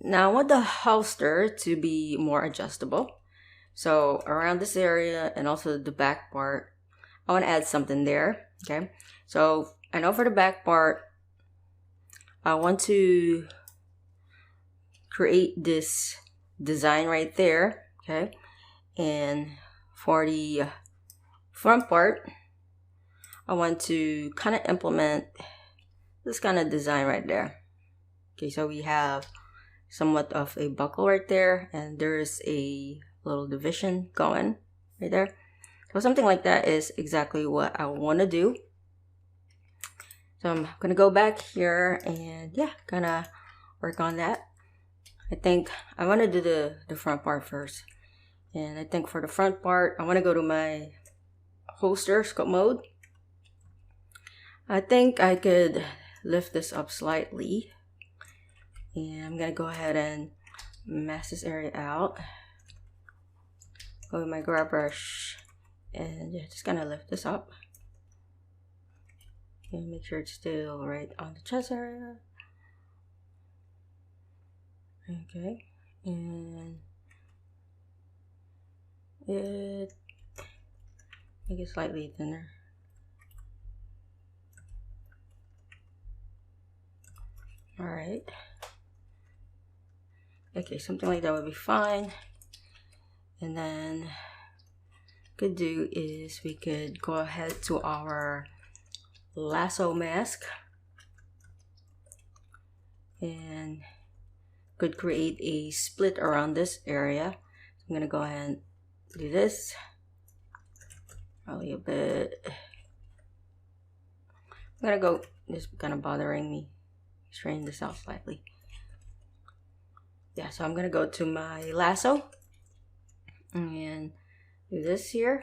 Now I want the holster to be more adjustable. So around this area and also the back part, I want to add something there. Okay. So I know for the back part, I want to create this design right there. Okay. And for the front part, I want to kind of implement this kind of design right there. Okay, so we have somewhat of a buckle right there, and there's a little division going right there. So something like that is exactly what I want to do. So I'm gonna go back here and yeah, gonna work on that. I think I want to do the front part first, and I think for the front part I want to go to my holster scope mode. I think I could lift this up slightly, and I'm gonna go ahead and mask this area out. Go with my grab brush and yeah, just gonna lift this up and make sure it's still right on the chest area. Okay, and make it slightly thinner. All right. Okay, something like that would be fine. And then could do is we could go ahead to our lasso mask and could create a split around this area. I'm gonna go ahead and do this probably a bit. I'm gonna go, this is kind of bothering me, straighten this out slightly. Yeah, so I'm gonna go to my lasso and do this here.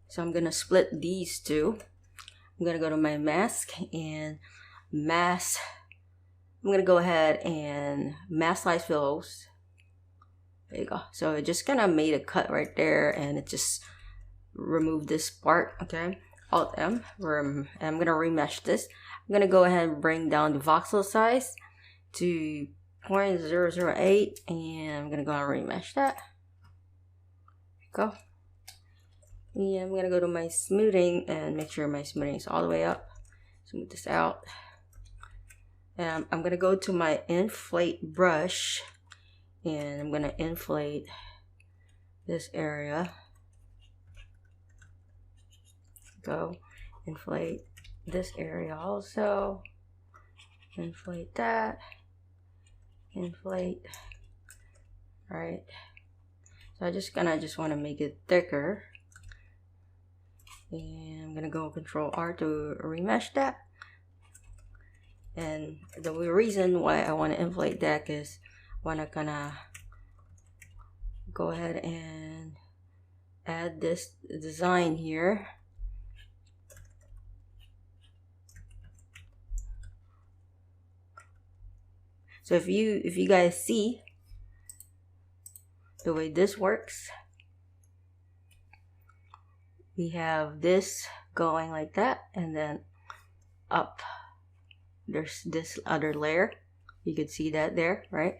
So I'm gonna split these two. I'm gonna go to my mask and mask. I'm gonna go ahead and mask slice pillows. There you go. So it just kind of made a cut right there, and it just removed this part. Okay, Alt M. And I'm gonna remesh this. I'm gonna go ahead and bring down the voxel size to 0.008, and I'm gonna go and remesh that. Go. Yeah, I'm gonna go to my smoothing and make sure my smoothing is all the way up. Smooth this out. And I'm gonna go to my inflate brush, and I'm gonna inflate this area. Go inflate this area also. Inflate that. Inflate. All right. So I just want to make it thicker. And I'm gonna go Control R to remesh that. And the reason why I want to inflate that is I want to kind of go ahead and add this design here. So if you guys see the way this works, we have this going like that, and then up there's this other layer. You could see that there, right?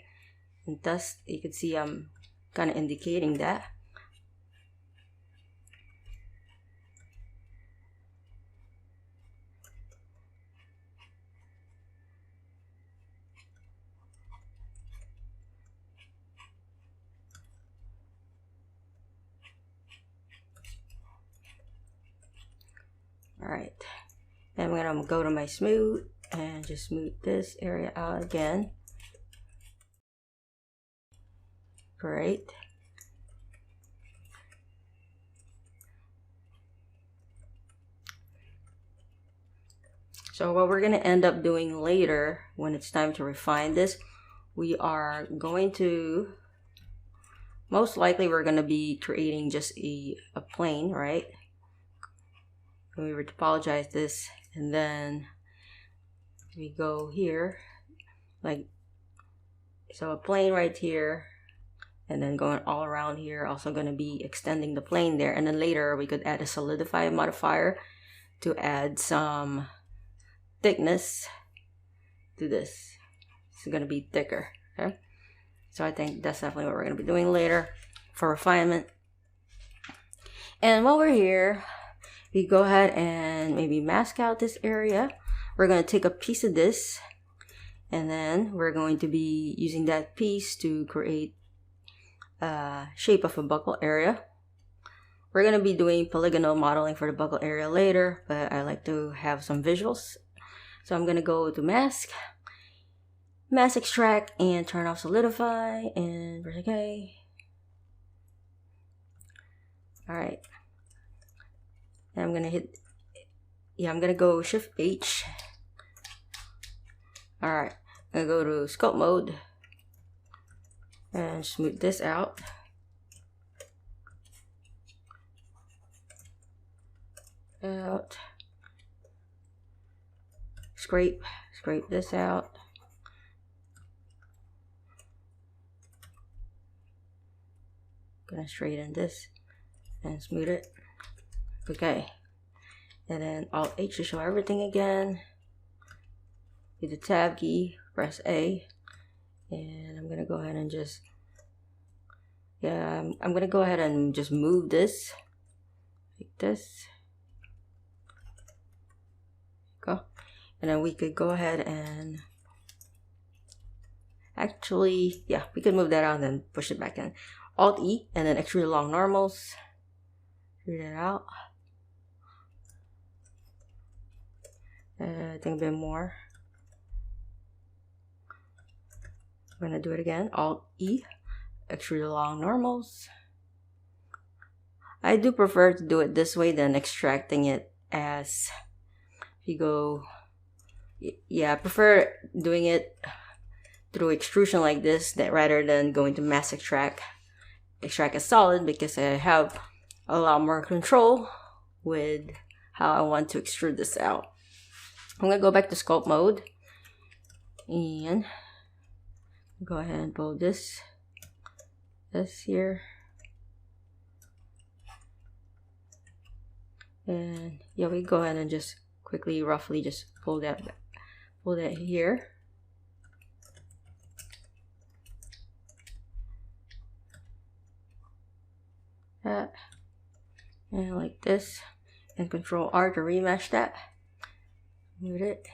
And thus you could see I'm kind of indicating that. Alright, and I'm gonna go to my smooth and just smooth this area out again. Great. So what we're gonna end up doing later when it's time to refine this, we are going to, most likely we're gonna be creating just a plane, right? We would topologize this, and then we go here, like so, a plane right here, and then going all around here. Also going to be extending the plane there, and then later we could add a solidify modifier to add some thickness to this. it's going to be thicker. Okay, so I think that's definitely what we're going to be doing later for refinement. And while we're here, we go ahead and maybe mask out this area. We're going to take a piece of this, and then we're going to be using that piece to create a shape of a buccal area. We're going to be doing polygonal modeling for the buccal area later, but I like to have some visuals. So I'm going to go to mask extract, and turn off solidify, and press OK. Alright. And I'm going to hit, I'm going to go Shift H. Alright. I'm going to go to sculpt mode and smooth this out. Scrape this out. Gonna straighten this and smooth it. Okay, and then Alt H to show everything again. Hit the tab key, press A, and I'm gonna go ahead and just I'm gonna go ahead and just move this like this. Go. And then we could go ahead and actually, we could move that out and then push it back in. Alt E and then extrude along normals. Extrude it out. I think a bit more. I'm gonna do it again. Alt E, extrude along normals. I do prefer to do it this way than extracting it as you go. I prefer doing it through extrusion like this rather than going to mass extract a solid, because I have a lot more control with how I want to extrude this out. I'm gonna go back to sculpt mode and go ahead and pull this here, and we go ahead and just quickly, roughly, just pull that here. That, and like this, and Control R to remesh that. Move it.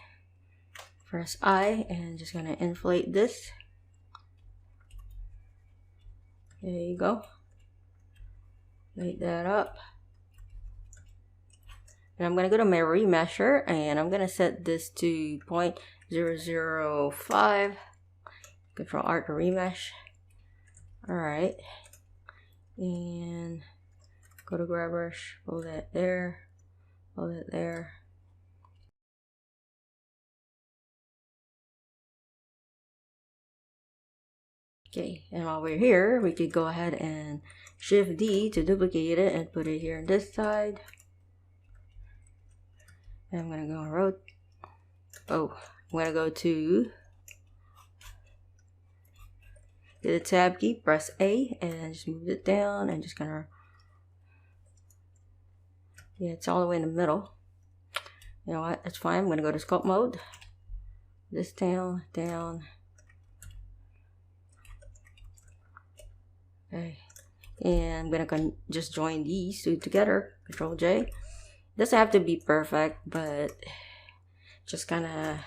Press I, and just gonna inflate this. There you go. Light that up. And I'm gonna go to my remesher, and I'm gonna set this to 0.005. Control R to remesh. Alright. And go to grab brush, pull that there, pull that there. Okay, and while we're here, we could go ahead and Shift D to duplicate it and put it here on this side. And I'm gonna go on I'm gonna go to hit the tab key, press A, and just move it down, and just gonna it's all the way in the middle. You know what? That's fine. I'm gonna go to sculpt mode. This down. Okay, and I'm gonna just join these two together. Control J. Doesn't have to be perfect, but just kind of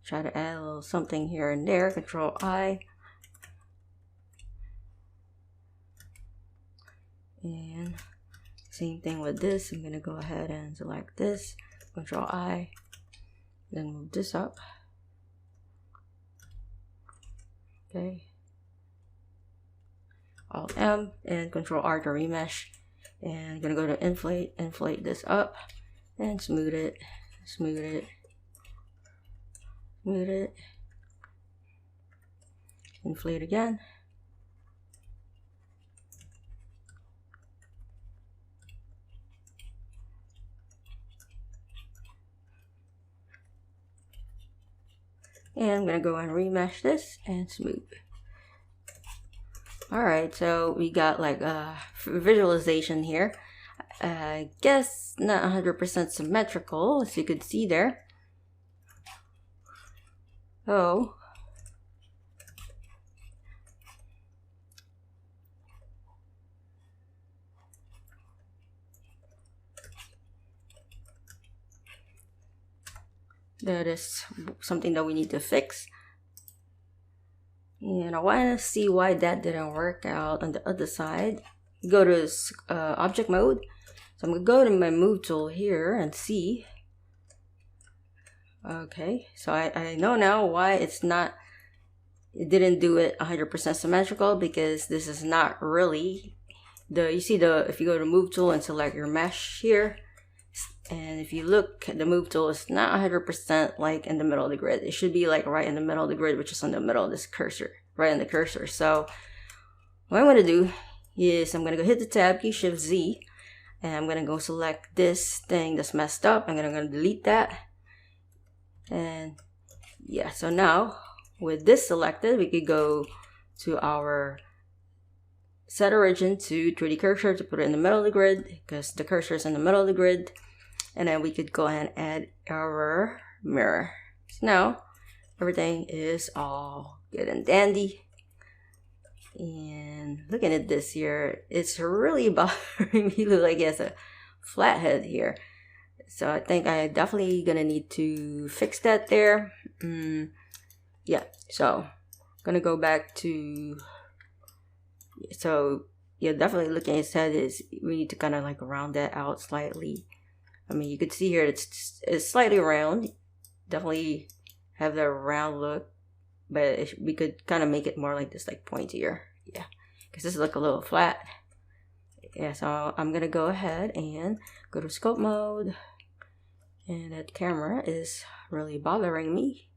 try to add a little something here and there. Control I. And same thing with this. I'm gonna go ahead and select this. Control I. Then move this up. Okay. Alt M and Control R to remesh. And I'm gonna go to inflate this up, and smooth it. Inflate again. And I'm gonna go and remesh this and smooth. Alright, so we got like a visualization here. I guess not 100% symmetrical, as you could see there. Oh, That is something that we need to fix. And I want to see why that didn't work out on the other side. Go to object mode. So I'm going to go to my move tool here and see. Okay, so I know now why it didn't do it 100% symmetrical, because this is not really you see if you go to move tool and select your mesh here, and if you look at the move tool, it's not 100% like in the middle of the grid. It should be like right in the middle of the grid, which is in the middle of this cursor, right in the cursor. So what I'm going to do is I'm going to go hit the tab key, Shift Z, and I'm going to go select this thing that's messed up. I'm going to delete that. And yeah, so now with this selected, we could go to our set origin to 3D cursor to put it in the middle of the grid, because the cursor is in the middle of the grid. And then we could go ahead and add our mirror. So now everything is all good and dandy. And looking at this here, it's really bothering me. Look like it has a flathead here. So I think I definitely gonna need to fix that there. Yeah, so I'm gonna go back to, so yeah, definitely looking at his head is, we need to kind of like round that out slightly. I mean, you could see here it's slightly round. Definitely have the round look, but we could kind of make it more like this, like pointier. Yeah, because this look a little flat. Yeah, so I'm gonna go ahead and go to scope mode. And that camera is really bothering me.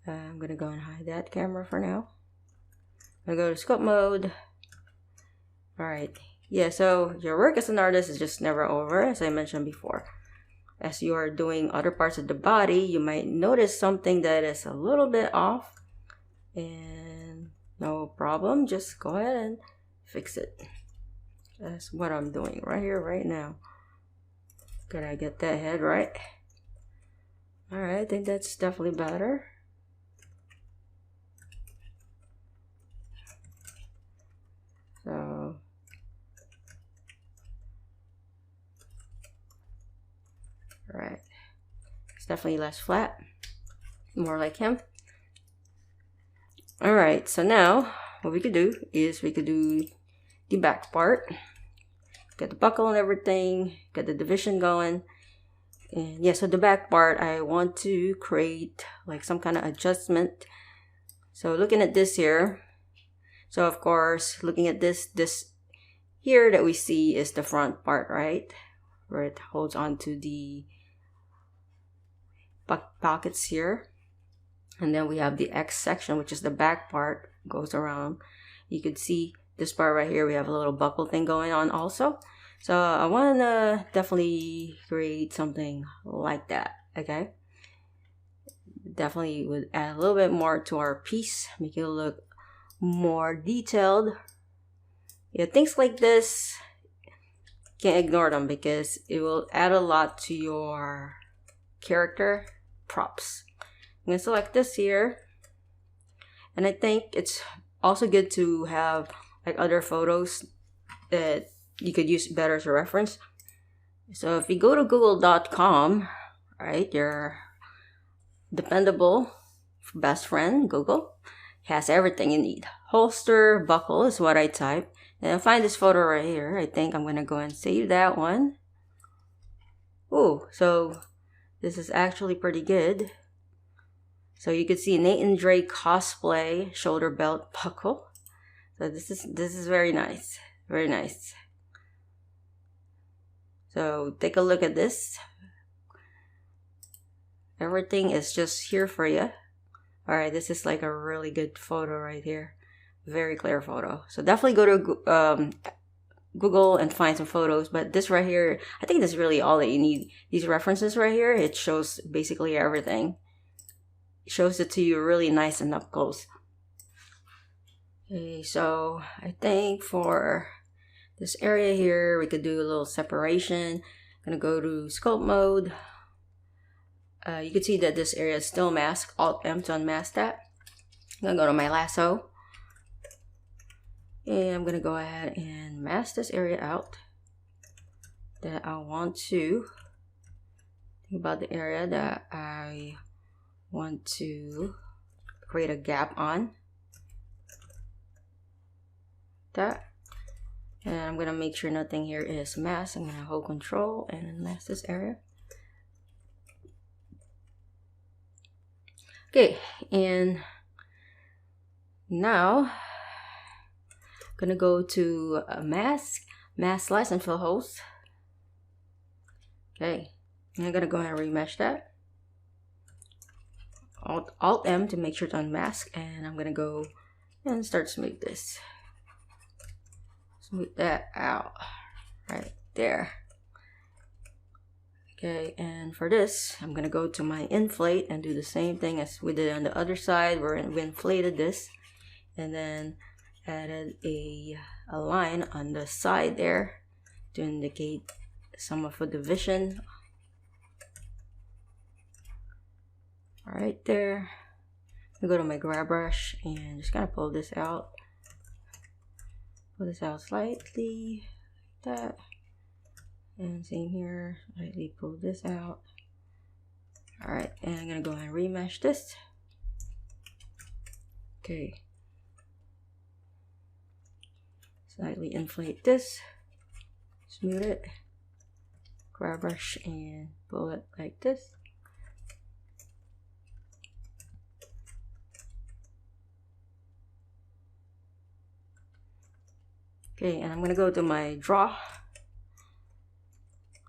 I'm going to go and hide that camera for now. I'm going to go to scope mode. Alright. Yeah, so your work as an artist is just never over, as I mentioned before. As you are doing other parts of the body, you might notice something that is a little bit off. And no problem. Just go ahead and fix it. That's what I'm doing right here, right now. Gotta get that head right. Alright, I think that's definitely better. So alright. It's definitely less flat. More like him. Alright, so now what we could do is we could do the back part. Get the buckle and everything, get the division going. And yeah, so the back part, I want to create like some kind of adjustment. So looking at this here, so of course, looking at this here that we see is the front part, right? Where it holds on to the pockets here. And then we have the X section, which is the back part, goes around. You can see this part right here, we have a little buckle thing going on also. So I want to definitely create something like that, okay? Definitely would add a little bit more to our piece, make it look more detailed. Yeah, things like this, can't ignore them because it will add a lot to your character props. I'm going to select this here. And I think it's also good to have like other photos that you could use better as a reference. So if you go to google.com, right, your dependable best friend, Google, has everything you need. Holster, buckle is what I type. And I find this photo right here. I think I'm going to go and save that one. Oh, so this is actually pretty good. So you can see Nathan Drake cosplay shoulder belt buckle. So this is very nice. Very nice. So take a look at this. Everything is just here for you. Alright, this is like a really good photo right here. Very clear photo. So definitely go to Google and find some photos. But this right here, I think this is really all that you need. These references right here, it shows basically everything. It shows it to you really nice and up close. Okay, so I think for this area here, we could do a little separation. I'm gonna go to sculpt mode. You can see that this area is still masked. Alt-M to unmask that. I'm gonna go to my lasso. And I'm gonna go ahead and mask this area out that I want to think about the area that I want to create a gap on. That. And I'm gonna make sure nothing here is masked. I'm gonna hold control and mask this area. Okay, and now I'm gonna go to mask slice and fill host. Okay, and I'm gonna go ahead and remesh that. Alt M to make sure to unmask, and I'm gonna go and start smooth this. Smooth that out right there. Okay, and for this, I'm gonna go to my inflate and do the same thing as we did on the other side, where we inflated this, and then added a line on the side there to indicate some of the division. Right there. I go to my grab brush and just kind of pull this out. Pull this out slightly, like that. And same here, slightly pull this out. Alright, and I'm gonna go ahead and remesh this. Okay. Slightly inflate this, smooth it, grab brush and pull it like this. Okay, and I'm gonna go to my draw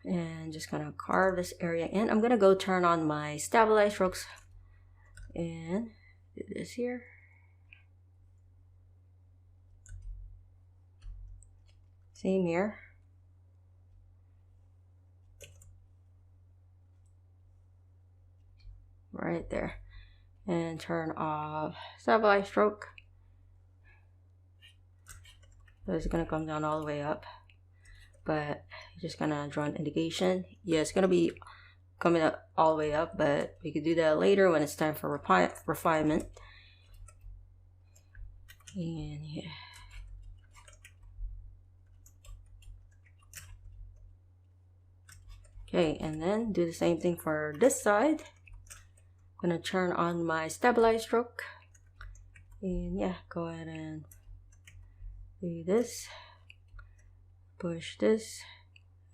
and just gonna carve this area in. I'm gonna go turn on my stabilize strokes and do this here. Same here. Right there. And turn off stabilize stroke. So it's gonna come down all the way up, but you're just gonna draw an indication. Yeah, it's gonna be coming up all the way up, but we could do that later when it's time for refinement. And yeah. Okay, and then do the same thing for this side. I'm gonna turn on my stabilize stroke. And yeah, go ahead and do this. Push this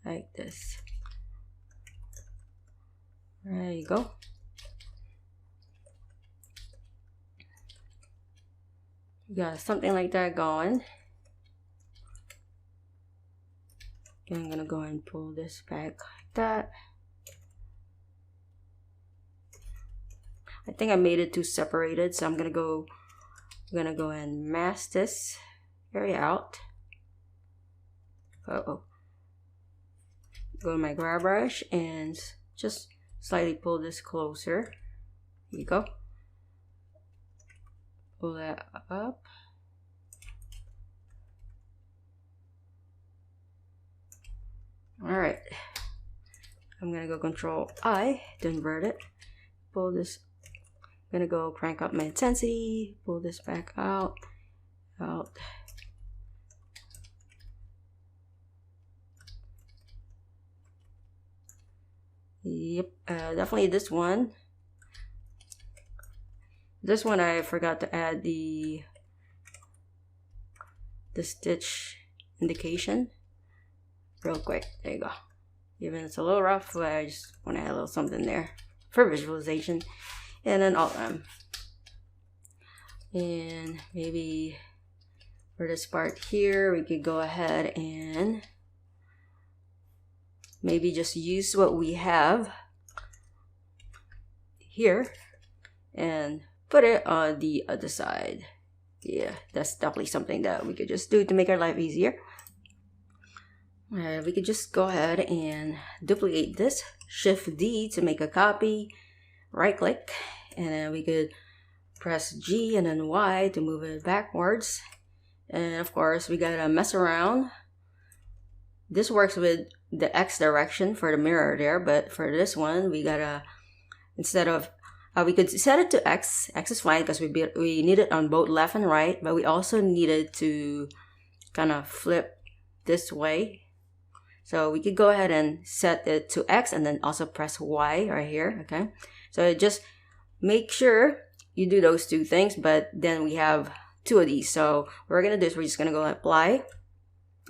like this. There you go. You got something like that going. And I'm gonna go and pull this back like that. I think I made it too separated, so I'm gonna go and mask this area out. Go to my grab brush and just slightly pull this closer. Here you go. Pull that up. Alright. I'm gonna go Control I to invert it. Pull this. I'm gonna go crank up my intensity. Pull this back out. Yep, definitely this one. This one I forgot to add the stitch indication real quick. There you go. Even it's a little rough, but I just want to add a little something there for visualization. And then Alt M. And maybe for this part here, we could go ahead and maybe just use what we have here and put it on the other side. Yeah, that's definitely something that we could just do to make our life easier. We could just go ahead and duplicate this. Shift D to make a copy. Right click. And then we could press G and then Y to move it backwards. And of course, we gotta mess around. This works with the X direction for the mirror there, but for this one, we gotta, instead of, we could set it to X. X is fine because we need it on both left and right, but we also needed to kind of flip this way So we could go ahead and set it to X and then also press Y right here, okay? So just make sure you do those two things, but then we have two of these. So what we're gonna do is we're just gonna go apply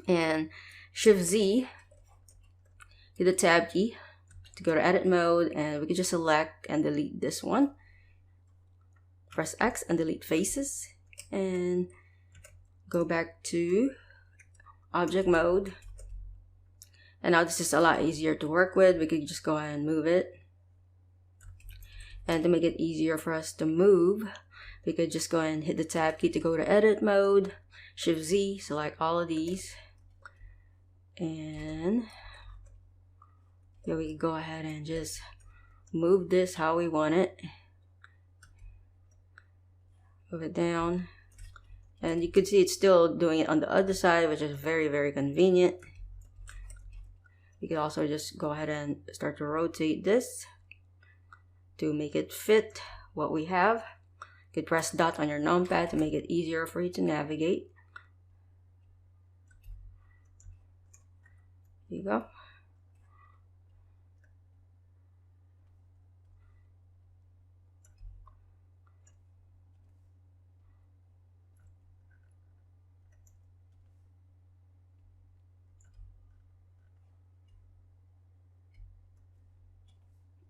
and Shift Z, hit the tab key to go to edit mode, and we can just select and delete this one. Press X and delete faces and go back to object mode. And now this is a lot easier to work with. We could just go ahead and move it. And to make it easier for us to move, we could just go ahead and hit the tab key to go to edit mode, Shift Z, select all of these, and yeah, we can go ahead and just move this how we want it. Move it down, and you can see it's still doing it on the other side, which is very, very convenient. You can also just go ahead and start to rotate this to make it fit what we have. You could press dot on your numpad to make it easier for you to navigate. There you go.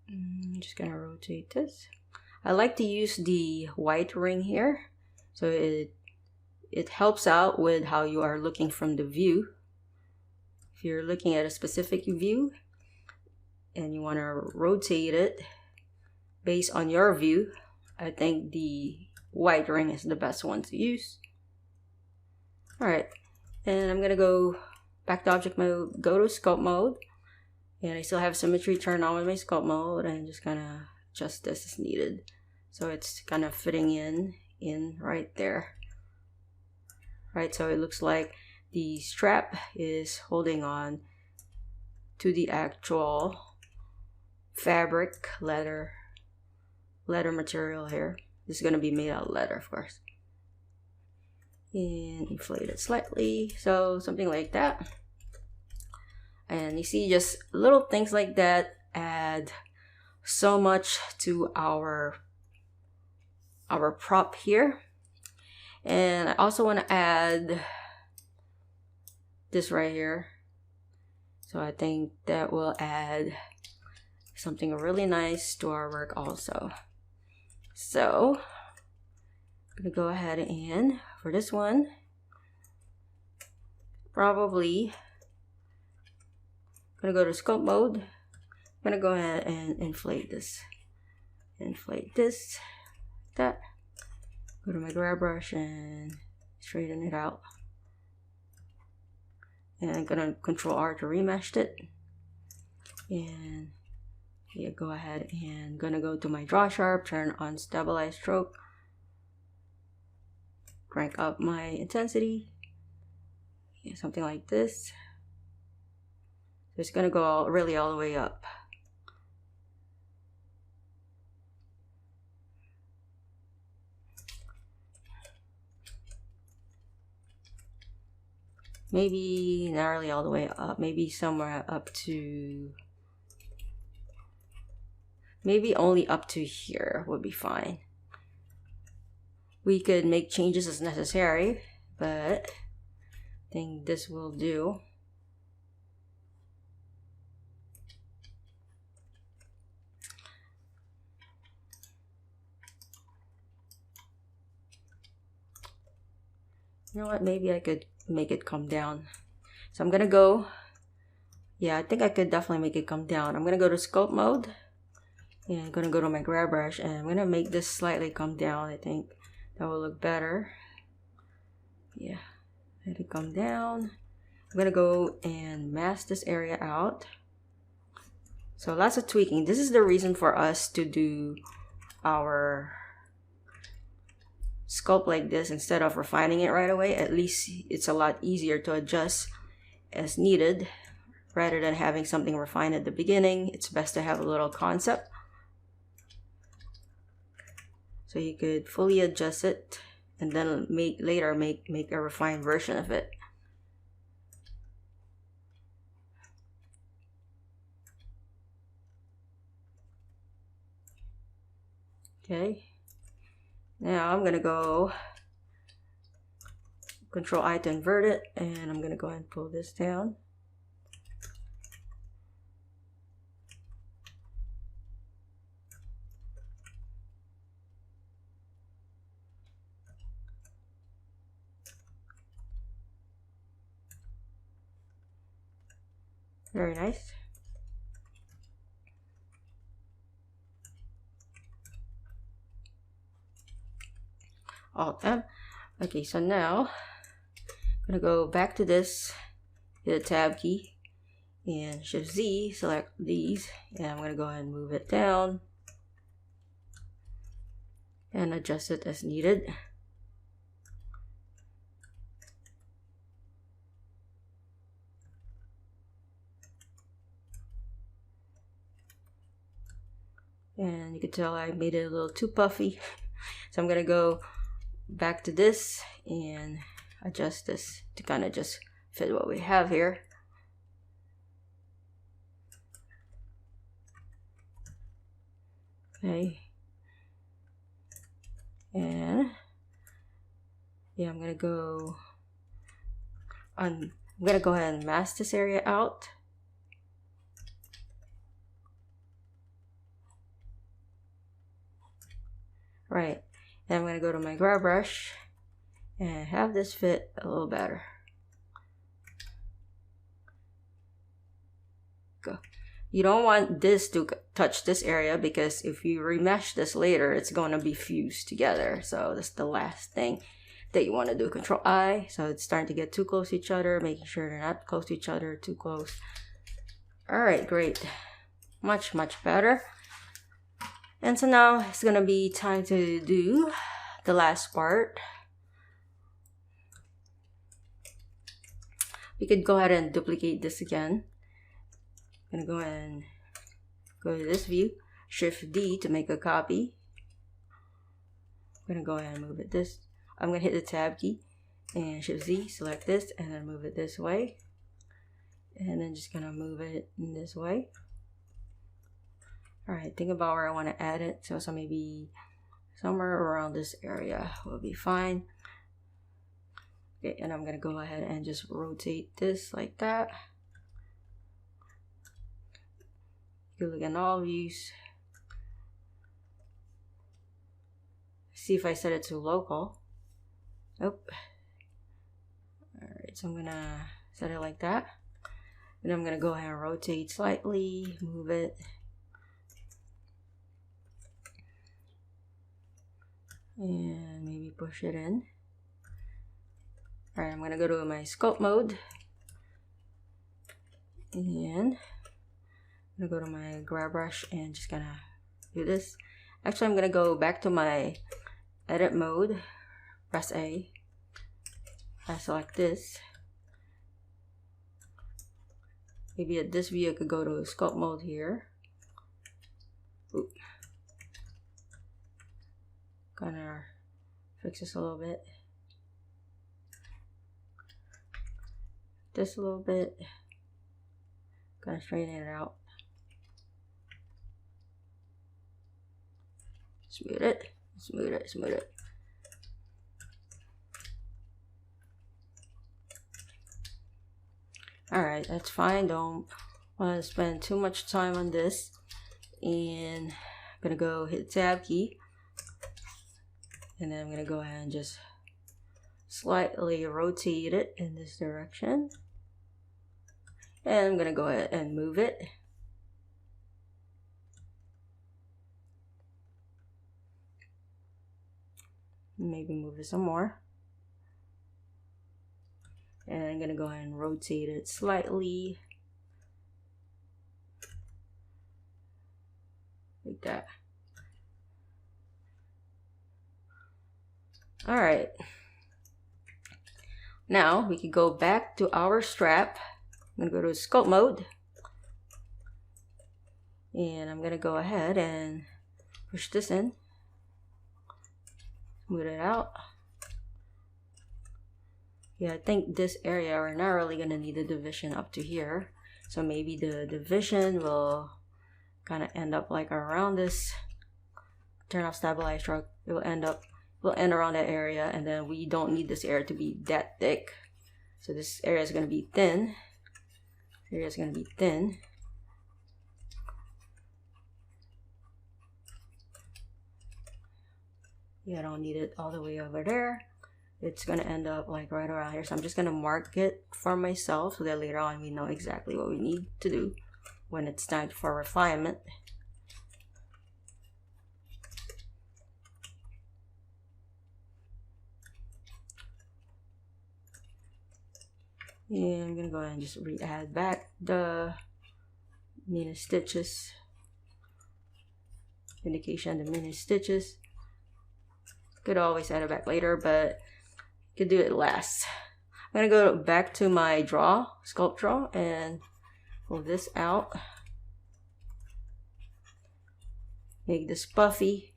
I'm just gonna rotate this. I like to use the white ring here, so it helps out with how you are looking from the view. If you're looking at a specific view and you want to rotate it based on your view, I think the white ring is the best one to use. Alright, and I'm gonna go back to object mode, go to sculpt mode, and I still have symmetry turned on with my sculpt mode, and just gonna adjust this as needed. So it's kind of fitting in right there. Right, so it looks like the strap is holding on to the actual fabric leather material here. This is going to be made out of leather, of course. And inflate it slightly, so something like that. And you see, just little things like that add so much to our prop here. And I also want to add this right here. So I think that will add something really nice to our work also. So I'm gonna go ahead and for this one, probably I'm gonna go to sculpt mode. I'm gonna go ahead and inflate this. Inflate this, that. Go to my grab brush and straighten it out. And I'm gonna Control R to remesh it. And yeah, go ahead and gonna go to my draw sharp, turn on stabilize stroke, crank up my intensity, yeah, something like this. So it's gonna go really all the way up. Maybe not really all the way up, maybe somewhere up to, maybe only up to here would be fine. We could make changes as necessary, but I think this will do. You know what, maybe I could make it come down. So I'm gonna go, yeah, I think I could definitely make it come down. I'm gonna go to sculpt mode, and I'm gonna go to my grab brush, and I'm gonna make this slightly come down. I think that will look better. Yeah, let it come down. I'm gonna go and mask this area out. So lots of tweaking. This is the reason for us to do our sculpt like this instead of refining it right away. At least it's a lot easier to adjust as needed rather than having something refined at the beginning. It's best to have a little concept so you could fully adjust it and then later make a refined version of it. Okay. Now I'm gonna go Control I to invert it, and I'm gonna go ahead and pull this down. Very nice. Alt M. Okay, so now I'm gonna go back to this, hit the tab key, and Shift Z, select these, and I'm gonna go ahead and move it down and adjust it as needed. And you can tell I made it a little too puffy. So I'm gonna go back to this and adjust this to kind of just fit what we have here. Okay. And yeah, I'm gonna go ahead and mask this area out. Right, and I'm gonna go to my grab brush and have this fit a little better. Go. You don't want this to touch this area, because if you remesh this later, it's going to be fused together. So that's the last thing that you want to do. Control I, so it's starting to get too close to each other, making sure they're not close to each other, too close. All right, great. Much better. And so now it's going to be time to do the last part. We could go ahead and duplicate this again. I'm gonna go ahead and go to this view, Shift D to make a copy. I'm gonna go ahead and move it this. I'm gonna hit the tab key and Shift Z, select this, and then move it this way. And then just gonna move it in this way. All right, think about where I want to add it. So maybe somewhere around this area will be fine. Okay, and I'm gonna go ahead and just rotate this like that. You look at all views. See if I set it to local. Nope. Alright, so I'm gonna set it like that. And I'm gonna go ahead and rotate slightly, move it. And maybe push it in. Alright, I'm gonna go to my sculpt mode. And I'm gonna go to my grab brush and just gonna do this. Actually, I'm gonna go back to my edit mode, press A. I select this. Maybe at this view I could go to sculpt mode here. Oop. Gonna fix this a little bit. This a little bit. Gonna straighten it out. Smooth it, smooth it, smooth it. Alright, that's fine. Don't want to spend too much time on this. And I'm gonna go hit the tab key. And then I'm gonna go ahead and just slightly rotate it in this direction. And I'm gonna go ahead and move it. Maybe move it some more. And I'm gonna go ahead and rotate it slightly. Like that. Alright. Now we can go back to our strap. I'm gonna go to sculpt mode. And I'm gonna go ahead and push this in. Smooth it out. Yeah, I think this area we're not really gonna need a division up to here. So maybe the division will kind of end up like around this turn off stabilize stroke, it will end around that area, and then we don't need this area to be that thick. So this area is going to be thin. This area is going to be thin. Yeah, I don't need it all the way over there. It's going to end up like right around here. So I'm just going to mark it for myself so that later on we know exactly what we need to do when it's time for refinement. And I'm going to go ahead and just re-add back the mini stitches. Indication, the mini stitches. Could always add it back later, but could do it last. I'm gonna go back to my sculpt draw, and pull this out. Make this puffy.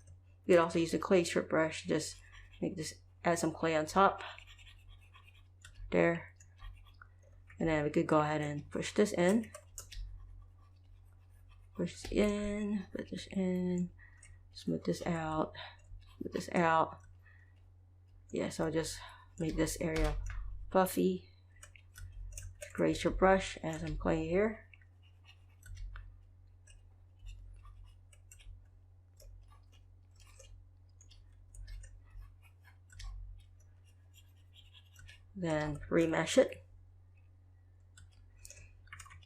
You could also use a clay strip brush. Just make this, add some clay on top. There. And then we could go ahead and push this in. Push this in, put this in, smooth this out. With this out. Yeah, so I'll just make this area puffy. Graze your brush as I'm playing here. Then remesh it.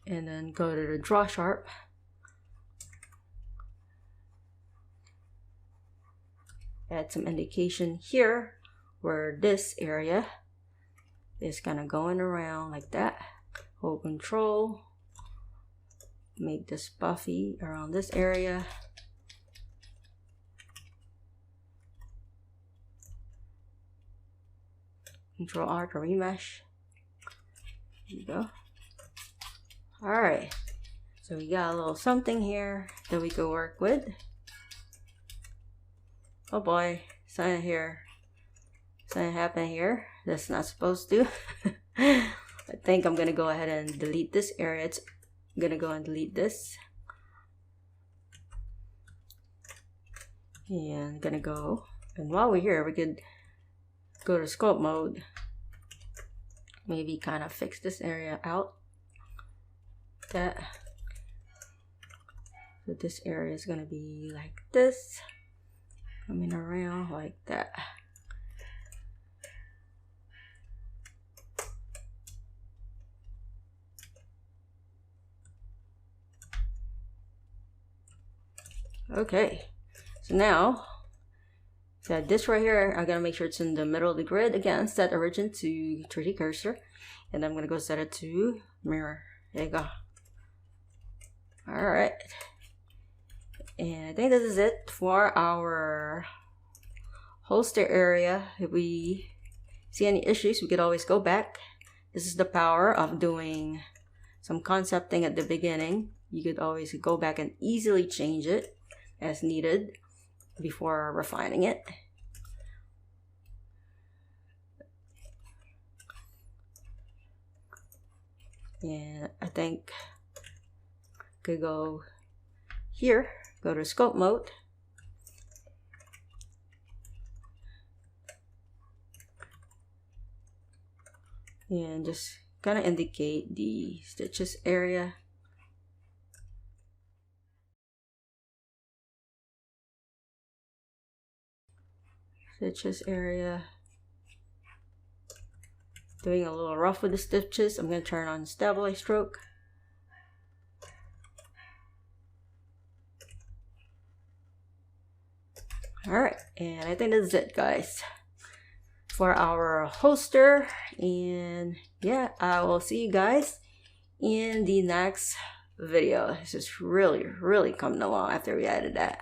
And then go to the draw sharp. Add some indication here where this area is kind of going around like that. Hold control. Make this puffy around this area. Control R to remesh. There you go. Alright. So we got a little something here that we could work with. Oh boy, something here. Something happened here. That's not supposed to. I think I'm gonna go ahead and delete this area. I'm gonna go and delete this. And I'm gonna go. And while we're here, we could go to sculpt mode. Maybe kind of fix this area out. That. So this area is gonna be like this. Coming around like that. Okay, so now set this right here. I'm gonna make sure it's in the middle of the grid. Again, set origin to 3D cursor, and I'm gonna go set it to mirror. There you go. All right. And I think this is it for our holster area. If we see any issues, we could always go back. This is the power of doing some concepting at the beginning. You could always go back and easily change it as needed before refining it. And I think I could go here. Go to sculpt mode. And just kind of indicate the stitches area. Stitches area. Doing a little rough with the stitches. I'm going to turn on stabilize stroke. Alright, and I think that's it, guys, for our holster. And yeah, I will see you guys in the next video. This is really coming along after we added that.